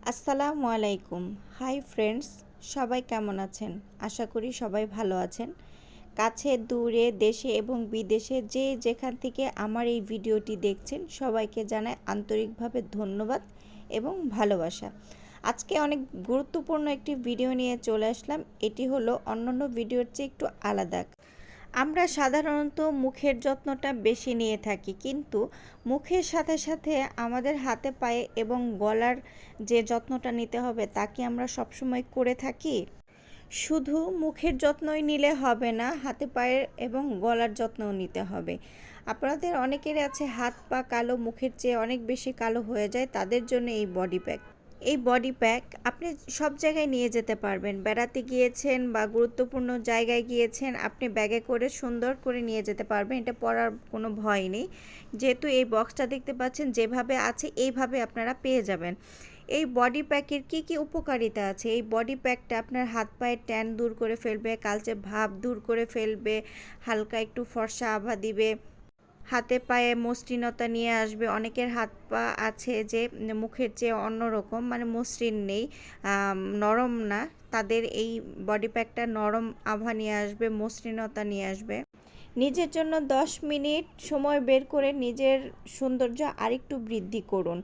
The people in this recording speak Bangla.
আসসালামু আলাইকুম। হাই ফ্রেন্ডস, সবাই কেমন আছেন? আশা করি সবাই ভালো আছেন। কাছে দূরে দেশে এবং বিদেশে যে যেখান থেকে আমার এই ভিডিওটি দেখছেন সবাইকে জানাই আন্তরিকভাবে ধন্যবাদ এবং ভালোবাসা। আজকে অনেক গুরুত্বপূর্ণ একটি ভিডিও নিয়ে চলে আসলাম। এটি হলো অন্যান্য ভিডিওর চেয়ে একটু আলাদা। আমরা সাধারণত মুখের যত্নটা বেশি নিয়ে থাকি, কিন্তু মুখের সাথে সাথে আমাদের হাতে পায়ে এবং গলার যে যত্নটা নিতে হবে তা কি আমরা সবসময় করে থাকি? শুধু মুখের যত্নই নিলে হবে না, হাতে পায়ের এবং গলার যত্নও নিতে হবে। আপনাদের অনেকের আছে হাত পা কালো, মুখের চেয়ে অনেক বেশি কালো হয়ে যায়, তাদের জন্য এই বডি প্যাক। এই বডি প্যাক আপনি সব জায়গায় নিয়ে যেতে পারবেন। বেড়াতে গিয়েছেন বা গুরুত্বপূর্ণ জায়গায় গিয়েছেন, আপনি ব্যাগে করে সুন্দর করে নিয়ে যেতে পারবেন। এটা পরার কোনো ভয় নেই, যেহেতু এই বক্সটা দেখতে পাচ্ছেন যেভাবে আছে এইভাবে আপনারা পেয়ে যাবেন। এই বডি প্যাকের কি কি উপকারিতা আছে? এই বডি প্যাকটা আপনার হাত পায়ের ট্যান দূর করে ফেলবে, কালচে ভাব দূর করে ফেলবে, হালকা একটু ফর্সা আভা দিবে, হাতে পায়ে মসৃণতা নিয়ে আসবে। অনেকের হাত পা আছে যে মুখের চেয়ে অন্যরকম, মানে মসৃণ নেই, নরম না, তাদের এই বডি প্যাকটা নরম আভা নিয়ে আসবে, মসৃণতা নিয়ে আসবে। নিজের জন্য 10 মিনিট সময় বের করে নিজের সৌন্দর্য আরেকটু বৃদ্ধি করুন।